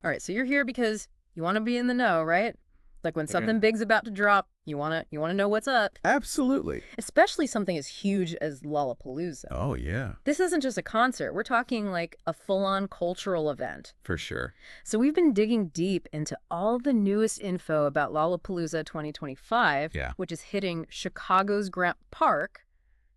All right, so you're here because you want to be in the know, right? Like when something big's about to drop, you want to know what's up. Absolutely. Especially something as huge as Lollapalooza. Oh, yeah, This isn't just a concert. We're talking like a full-on cultural event. for sure. So we've been digging deep into all the newest info about Lollapalooza 2025, Yeah. which is hitting Chicago's Grant Park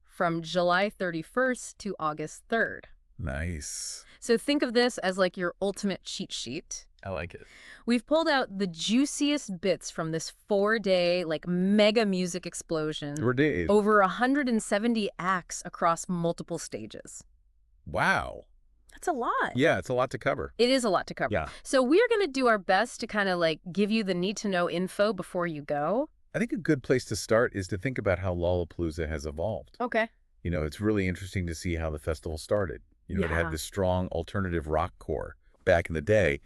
from July 31st to August 3rd. Nice. So think of this as like your ultimate cheat sheet. I like it. We've pulled out the juiciest bits from this 4-day, like, mega music explosion. 4 days. Over 170 acts across multiple stages. Wow. That's a lot. Yeah, it's a lot to cover. It is a lot to cover. Yeah. So we're going to do our best to kind of, like, give you the need-to-know info before you go. I think a good place to start is to think about how Lollapalooza has evolved. Okay. You know, it's really interesting to see how the festival started. You know, it Yeah. had this strong alternative rock core back in the day.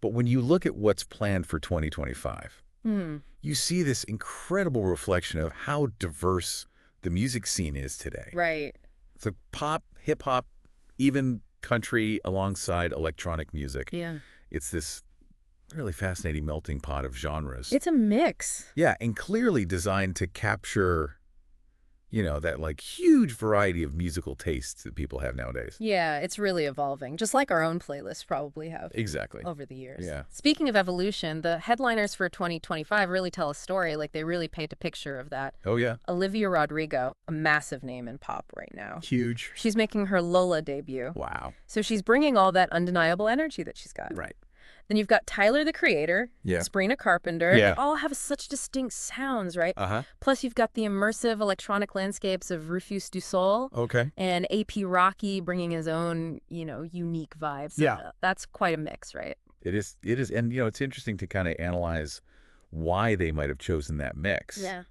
But when you look at what's planned for 2025, you see this incredible reflection of how diverse the music scene is today. Right. So pop, hip-hop, even country alongside electronic music. Yeah. It's this really fascinating melting pot of genres. It's a mix. Yeah, and clearly designed to capture, you know, that like huge variety of musical tastes that people have nowadays. Yeah, it's really evolving, just like our own playlists probably have. Exactly. Over the years. Yeah. Speaking of evolution, the headliners for 2025 really tell a story. Like, they really paint a picture of that. Oh, yeah. Olivia Rodrigo, a massive name in pop right now. Huge. She's making her Lola debut. Wow. So she's bringing all that undeniable energy that she's got. Right. Then you've got Tyler, the Creator, Yeah. Sabrina Carpenter. Yeah. They all have such distinct sounds, right? Uh-huh. Plus, you've got the immersive electronic landscapes of Rüfüs Du Sol. Okay. And AP Rocky bringing his own, unique vibes. Yeah. That's quite a mix, right? It is. It is. And, you know, it's interesting to kind of analyze why they might have chosen that mix. Yeah.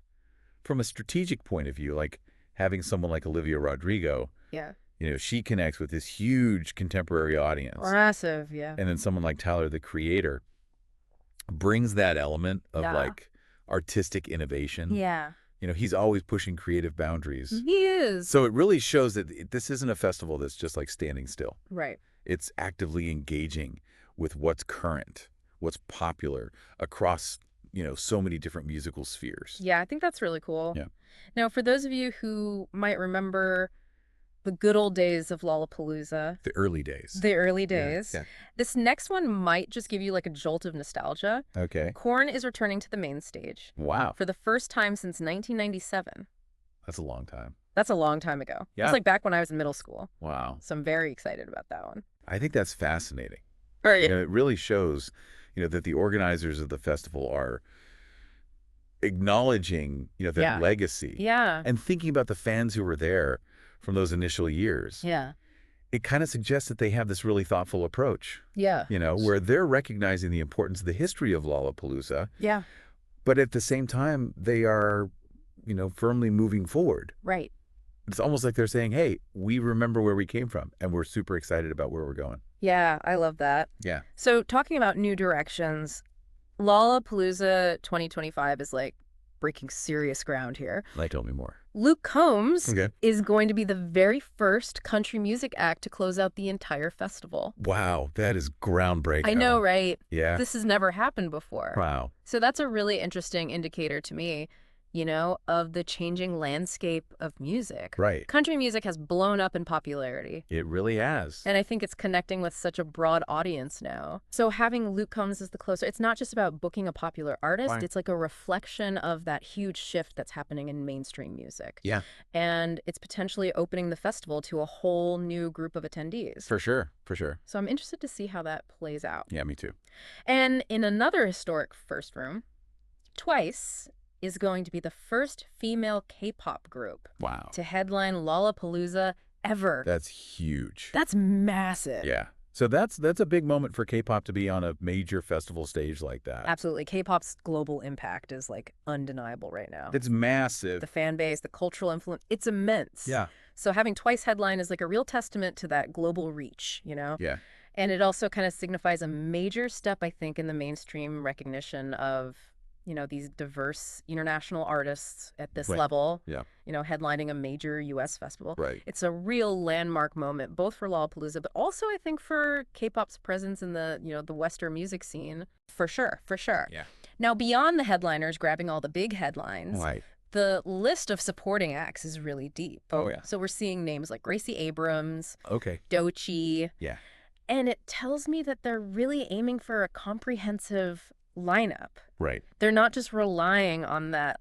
From a strategic point of view, like having someone like Olivia Rodrigo, Yeah. you know, she connects with this huge contemporary audience. Massive, yeah. And then someone like Tyler, the Creator, brings that element of like artistic innovation. Yeah. You know, he's always pushing creative boundaries. He is. So it really shows that this isn't a festival that's just like standing still. Right. It's actively engaging with what's current, what's popular across, you know, so many different musical spheres. Yeah, I think that's really cool. Yeah. Now, for those of you who might remember the good old days of Lollapalooza, The early days. the early days, Yeah. this next one might just give you like a jolt of nostalgia. Okay. Korn is returning to the main stage Wow. for the first time since 1997. That's a long time. That's a long time ago. Yeah. It's like back when I was in middle school. Wow. So I'm very excited about that one. I think that's fascinating. Right. You know, it really shows, you know, that the organizers of the festival are acknowledging, you know, that Yeah. legacy. Yeah. And thinking about the fans who were there from those initial years. Yeah. It kind of suggests that they have this really thoughtful approach, Yeah. you know, where they're recognizing the importance of the history of Lollapalooza, Yeah. but at the same time, they are, you know, firmly moving forward. Right. It's almost like they're saying, hey, we remember where we came from, and we're super excited about where we're going. Yeah, I love that. Yeah. So talking about new directions, Lollapalooza 2025 is like breaking serious ground here. Like, tell me more. Luke Combs Okay. is going to be the very first country music act to close out the entire festival. Wow, that is groundbreaking. I know, right? Yeah. This has never happened before. Wow. So that's a really interesting indicator to me, of the changing landscape of music. Right. Country music has blown up in popularity. It really has. And I think it's connecting with such a broad audience now. So having Luke Combs as the closer, it's not just about booking a popular artist. Right. It's like a reflection of that huge shift that's happening in mainstream music. Yeah. And it's potentially opening the festival to a whole new group of attendees. For sure. For sure. So I'm interested to see how that plays out. Yeah, me too. And in another historic first room, Twice is going to be the first female K-pop group Wow. to headline Lollapalooza ever. That's huge. That's massive. Yeah. So that's a big moment for K-pop to be on a major festival stage like that. Absolutely. K-pop's global impact is like undeniable right now. It's massive. The fan base, the cultural influence, it's immense. Yeah. So having Twice headline is like a real testament to that global reach, Yeah. And it also kind of signifies a major step, I think, in the mainstream recognition of these diverse international artists at this Right. level, Yeah. headlining a major U.S. festival. Right. It's a real landmark moment, both for Lollapalooza, but also I think for K-pop's presence in the Western music scene. For sure, for sure. Yeah. Now, beyond the headliners grabbing all the big headlines, Right. the list of supporting acts is really deep. Oh, yeah. So we're seeing names like Gracie Abrams, Okay. Doechii, Yeah. and it tells me that they're really aiming for a comprehensive lineup. Right. They're not just relying on that,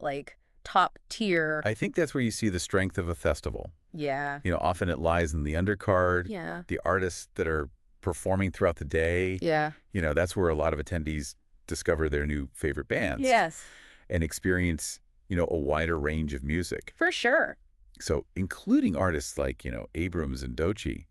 top tier. I think that's where you see the strength of a festival. Yeah. Often it lies in the undercard, Yeah. the artists that are performing throughout the day. Yeah. That's where a lot of attendees discover their new favorite bands. Yes. And experience, a wider range of music. For sure. So including artists like, Abrams and Doechii,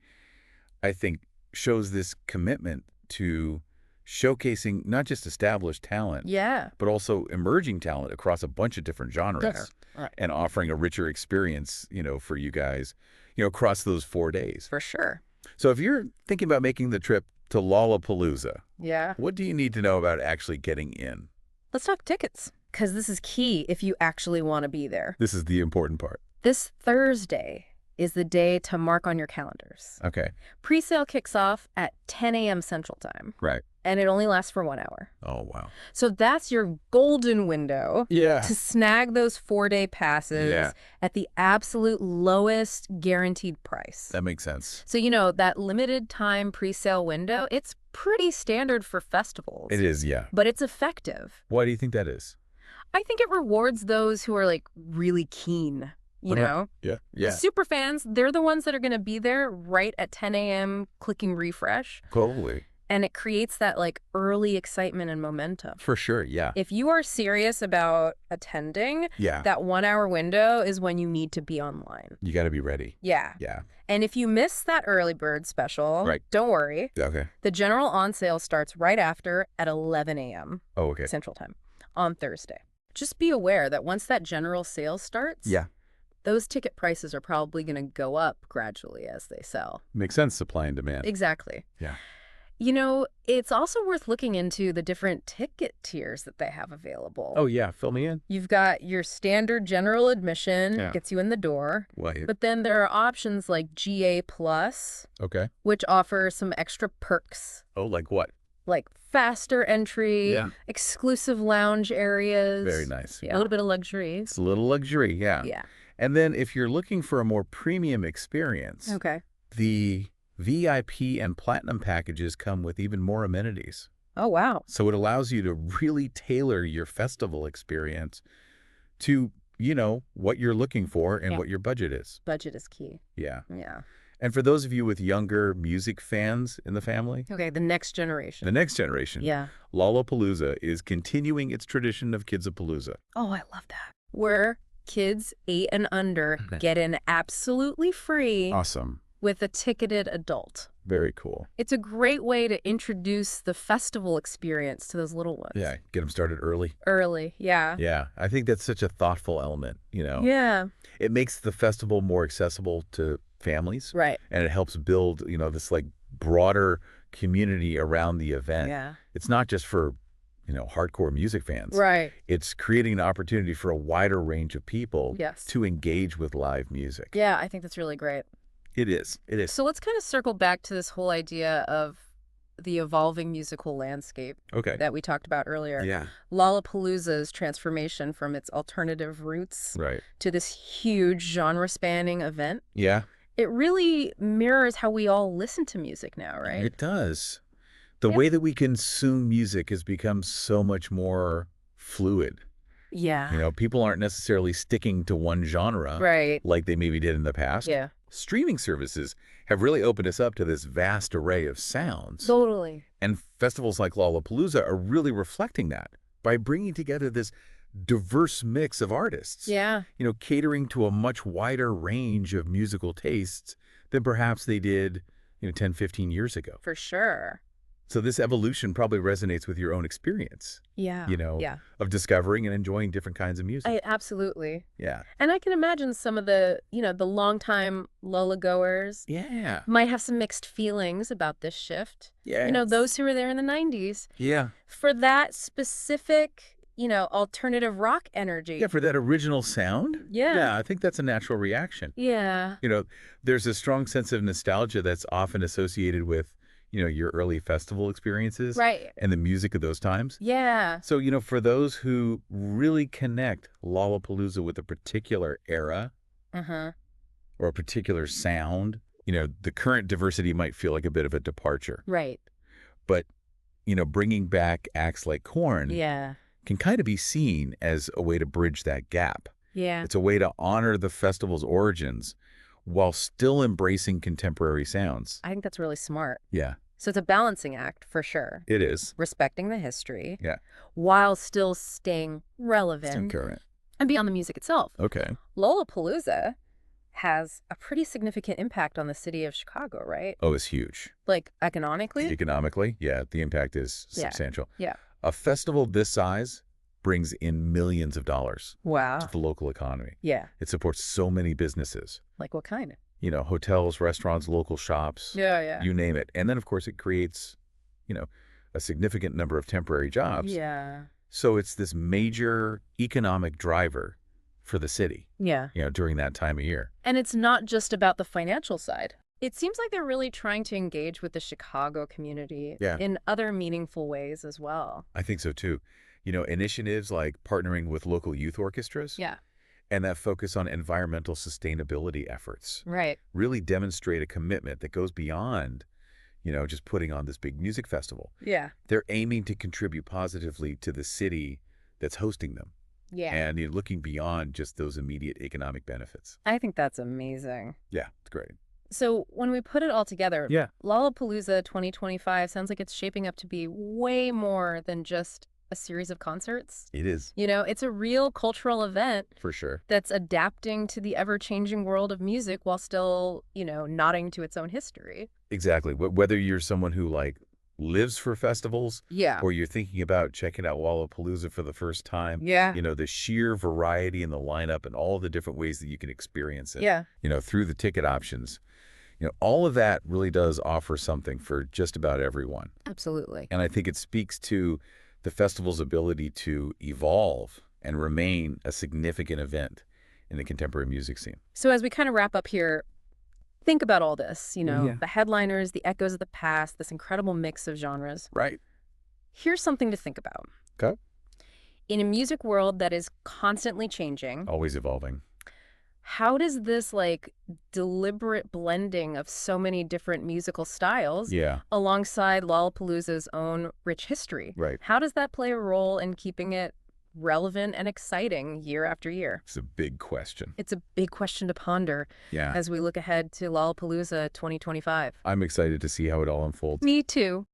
I think shows this commitment to showcasing not just established talent, Yeah. but also emerging talent across a bunch of different genres Right. and offering a richer experience, for you guys, across those 4 days. For sure. So if you're thinking about making the trip to Lollapalooza, Yeah. what do you need to know about actually getting in? Let's talk tickets, because this is key if you actually want to be there. This is the important part. This Thursday is the day to mark on your calendars. Okay. Pre-sale kicks off at 10 a.m. Central Time, Right. and it only lasts for 1 hour. Oh, wow. So that's your golden window Yeah. to snag those 4-day passes Yeah. at the absolute lowest guaranteed price. That makes sense. So, that limited time pre-sale window, it's pretty standard for festivals. It is, yeah. But it's effective. Why do you think that is? I think it rewards those who are really keen, you know? Yeah. The super fans, they're the ones that are going to be there right at 10 a.m. clicking refresh. Totally. And it creates that early excitement and momentum. For sure, yeah. If you are serious about attending, Yeah. that 1 hour window is when you need to be online. You got to be ready. Yeah. Yeah. And if you miss that early bird special, Right. don't worry. Okay. The general on sale starts right after at 11 a.m. Oh, okay. Central Time on Thursday. Just be aware that once that general sale starts, Yeah. those ticket prices are probably going to go up gradually as they sell. Makes sense, supply and demand. Exactly. Yeah. It's also worth looking into the different ticket tiers that they have available. Oh, yeah. Fill me in. You've got your standard general admission, Yeah. gets you in the door. Why? But then there are options like GA Plus, Okay. which offer some extra perks, Oh, like what? like faster entry, Yeah. exclusive lounge areas. Very nice. A little bit of luxury. It's a little luxury, yeah. Yeah. And then if you're looking for a more premium experience, Okay. the VIP and Platinum packages come with even more amenities. Oh, wow. So it allows you to really tailor your festival experience to, what you're looking for and Yeah. what your budget is. Budget is key. Yeah. Yeah. And for those of you with younger music fans in the family, Okay, the next generation. the next generation, Yeah. Lollapalooza is continuing its tradition of Kidzapalooza. Oh, I love that. Where kids 8 and under get in absolutely free Awesome. with a ticketed adult. Very cool. It's a great way to introduce the festival experience to those little ones. Yeah, get them started early. Early, yeah. Yeah, I think that's such a thoughtful element, Yeah. It makes the festival more accessible to families. Right. And it helps build, this broader community around the event. Yeah. It's not just for, hardcore music fans. Right. It's creating an opportunity for a wider range of people Yes. to engage with live music. Yeah, I think that's really great. It is. It is. So let's kind of circle back to this whole idea of the evolving musical landscape Okay. that we talked about earlier. Yeah. Lollapalooza's transformation from its alternative roots Right. to this huge genre-spanning event. Yeah. It really mirrors how we all listen to music now, right? It does. The Yeah. way that we consume music has become so much more fluid. Yeah. People aren't necessarily sticking to one genre Right. like they maybe did in the past. Yeah. Streaming services have really opened us up to this vast array of sounds. Totally. And festivals like Lollapalooza are really reflecting that by bringing together this diverse mix of artists. Yeah. Catering to a much wider range of musical tastes than perhaps they did, 10, 15 years ago. For sure. So this evolution probably resonates with your own experience, Yeah. Yeah. of discovering and enjoying different kinds of music. Absolutely. Yeah. And I can imagine some of the, the longtime Lolla goers Yeah. might have some mixed feelings about this shift. Yeah. Those who were there in the 90s. Yeah. For that specific alternative rock energy. Yeah, for that original sound? Yeah. Yeah, I think that's a natural reaction. Yeah. There's a strong sense of nostalgia that's often associated with, your early festival experiences Right. and the music of those times. Yeah. So, for those who really connect Lollapalooza with a particular era Uh-huh. or a particular sound, the current diversity might feel like a bit of a departure. Right. But, bringing back acts like Korn Yeah. can kind of be seen as a way to bridge that gap. Yeah. It's a way to honor the festival's origins while still embracing contemporary sounds. I think that's really smart. Yeah, So it's a balancing act for sure. it is. Respecting the history. Yeah. While still staying Still relevant current. and beyond the music itself. Okay. Lollapalooza has a pretty significant impact on the city of Chicago, right? Oh, it's huge. Like economically? Economically, yeah, the impact is Yeah. substantial. Yeah. A festival this size brings in millions of dollars Wow. to the local economy. Yeah. It supports so many businesses, Like what kind? hotels, restaurants, local shops, Yeah. you name it. And then, of course, it creates, a significant number of temporary jobs. Yeah. So it's this major economic driver for the city, Yeah. during that time of year. And it's not just about the financial side. It seems like they're really trying to engage with the Chicago community Yeah. in other meaningful ways as well. I think so, too. Initiatives like partnering with local youth orchestras Yeah. and that focus on environmental sustainability efforts Right. really demonstrate a commitment that goes beyond, just putting on this big music festival. Yeah. They're aiming to contribute positively to the city that's hosting them. Yeah. And looking beyond just those immediate economic benefits. I think that's amazing. Yeah, it's great. So when we put it all together, Yeah. Lollapalooza 2025 sounds like it's shaping up to be way more than just a series of concerts. It is, It's a real cultural event for sure. that's adapting to the ever-changing world of music while still, nodding to its own history. Exactly. Whether you're someone who, lives for festivals Yeah. or you're thinking about checking out Lollapalooza for the first time, Yeah. the sheer variety in the lineup and all the different ways that you can experience it, Yeah. through the ticket options, all of that really does offer something for just about everyone. Absolutely. And I think it speaks to the festival's ability to evolve and remain a significant event in the contemporary music scene. So as we kind of wrap up here, think about all this, Yeah. the headliners, the echoes of the past, this incredible mix of genres. Right. Here's something to think about. Okay. In a music world that is constantly changing, Always evolving. how does this deliberate blending of so many different musical styles Yeah. alongside Lollapalooza's own rich history, Right. how does that play a role in keeping it relevant and exciting year after year? It's a big question. It's a big question to ponder Yeah. as we look ahead to Lollapalooza 2025. I'm excited to see how it all unfolds. Me too.